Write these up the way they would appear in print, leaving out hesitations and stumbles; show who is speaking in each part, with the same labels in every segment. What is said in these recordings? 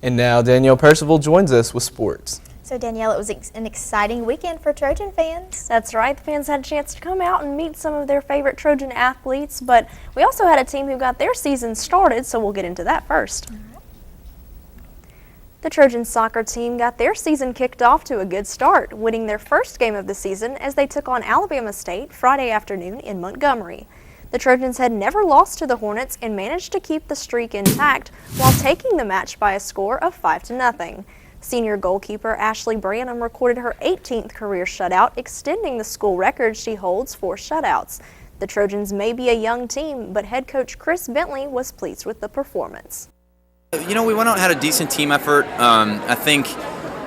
Speaker 1: And now Danielle Percival joins us with sports.
Speaker 2: So Danielle, it was an exciting weekend for Trojan fans.
Speaker 3: That's right. The fans had a chance to come out and meet some of their favorite Trojan athletes, but we also had a team who got their season started, so we'll get into that first. The Trojan soccer team got their season kicked off to a good start, winning their first game of the season as they took on Alabama State Friday afternoon in Montgomery. The Trojans had never lost to the Hornets and managed to keep the streak intact while taking the match by a score of 5-0. Senior goalkeeper Ashley Branham recorded her 18th career shutout, extending the school record she holds for shutouts. The Trojans may be a young team, but head coach Chris Bentley was pleased with the performance.
Speaker 4: You know, we went out and had a decent team effort. I think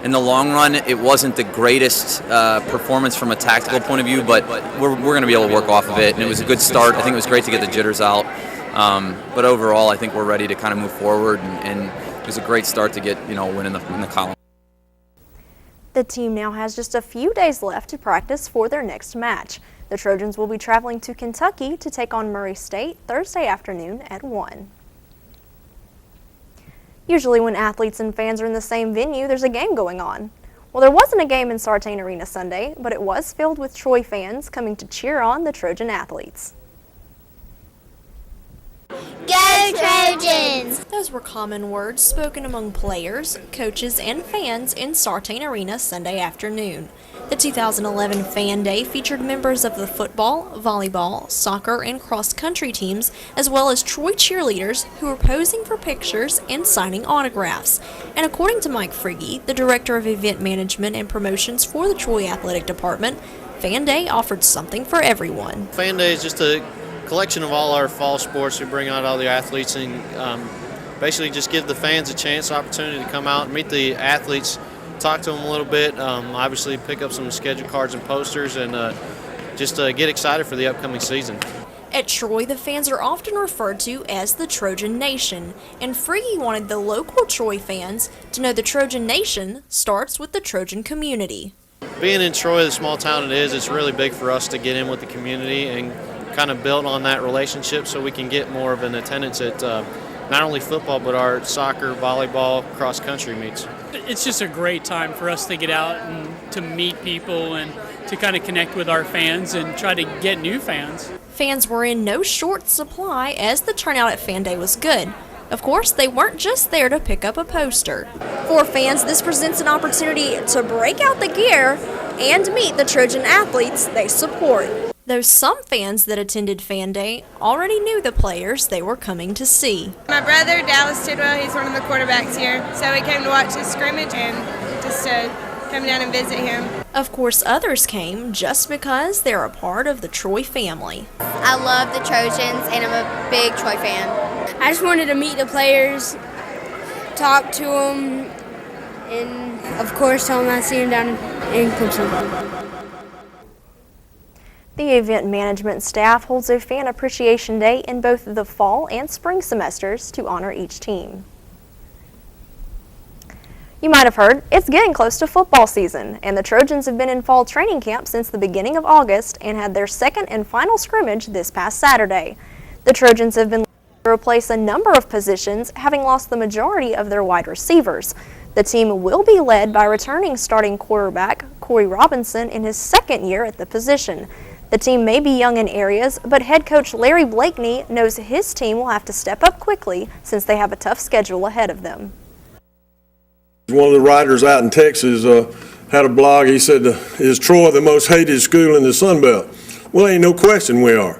Speaker 4: in the long run, it wasn't the greatest performance from a tactical point of view, but we're going to be able to work off of it, and it was a good start. I think it was great to get the jitters out. But overall, I think we're ready to kind of move forward, and it was a great start to get, a win in the column.
Speaker 3: The team now has just a few days left to practice for their next match. The Trojans will be traveling to Kentucky to take on Murray State Thursday afternoon at 1. Usually when athletes and fans are in the same venue, there's a game going on. Well, there wasn't a game in Sartain Arena Sunday, but it was filled with Troy fans coming to cheer on the Trojan athletes.
Speaker 5: Go Trojans!
Speaker 3: Those were common words spoken among players, coaches, and fans in Sartain Arena Sunday afternoon. The 2011 Fan Day featured members of the football, volleyball, soccer, and cross-country teams, as well as Troy cheerleaders who were posing for pictures and signing autographs. And according to Mike Frigge, the Director of Event Management and Promotions for the Troy Athletic Department, Fan Day offered something for everyone.
Speaker 6: Fan Day is just a collection of all our fall sports. We bring out all the athletes and basically just give the fans a chance, opportunity to come out and meet the athletes, talk to them a little bit, obviously pick up some schedule cards and posters, and just get excited for the upcoming season.
Speaker 3: At Troy, the fans are often referred to as the Trojan Nation, and Frigge wanted the local Troy fans to know the Trojan Nation starts with the Trojan community.
Speaker 6: Being in Troy, the small town it is, it's really big for us to get in with the community and kind of build on that relationship so we can get more of an attendance at not only football but our soccer, volleyball, cross-country meets.
Speaker 7: It's just a great time for us to get out and to meet people and to kind of connect with our fans and try to get new fans.
Speaker 3: Fans were in no short supply as the turnout at Fan Day was good. Of course, they weren't just there to pick up a poster. For fans, this presents an opportunity to break out the gear and meet the Trojan athletes they support. Though some fans that attended Fan Day already knew the players they were coming to see.
Speaker 8: My brother, Dallas Tidwell, he's one of the quarterbacks here, so he came to watch his scrimmage and just to come down and visit him.
Speaker 3: Of course, others came just because they're a part of the Troy family.
Speaker 5: I love the Trojans and I'm a big Troy fan.
Speaker 9: I just wanted to meet the players, talk to them, and of course tell them I see them down in Clemson.
Speaker 3: The event management staff holds a Fan Appreciation Day in both the fall and spring semesters to honor each team. You might have heard, it's getting close to football season, and the Trojans have been in fall training camp since the beginning of August and had their second and final scrimmage this past Saturday. The Trojans have been to replace a number of positions, having lost the majority of their wide receivers. The team will be led by returning starting quarterback Corey Robinson in his second year at the position. The team may be young in areas, but head coach Larry Blakeney knows his team will have to step up quickly since they have a tough schedule ahead of them.
Speaker 10: One of the writers out in Texas had a blog. He said, is Troy the most hated school in the Sun Belt? Well, ain't no question we are.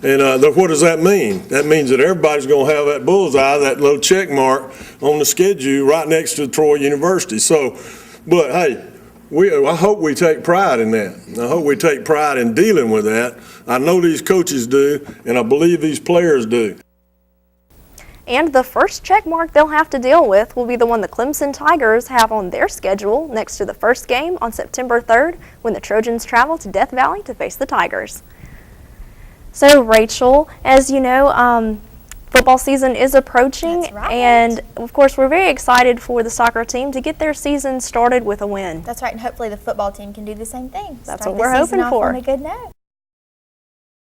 Speaker 10: And what does that mean? That means that everybody's going to have that bullseye, that little check mark on the schedule right next to Troy University. So, but hey, I hope we take pride in that. I hope we take pride in dealing with that. I know these coaches do, and I believe these players do.
Speaker 3: And the first check mark they'll have to deal with will be the one the Clemson Tigers have on their schedule next to the first game on September 3rd when the Trojans travel to Death Valley to face the Tigers. So, Rachel, as you know, football season is approaching,
Speaker 2: That's right.
Speaker 3: And of course we're very excited for the soccer team to get their season started with a win.
Speaker 2: That's right, and hopefully the football team can do the same thing.
Speaker 3: That's
Speaker 2: Start
Speaker 3: what we're
Speaker 2: the season
Speaker 3: hoping
Speaker 2: off
Speaker 3: for.
Speaker 2: on a good note.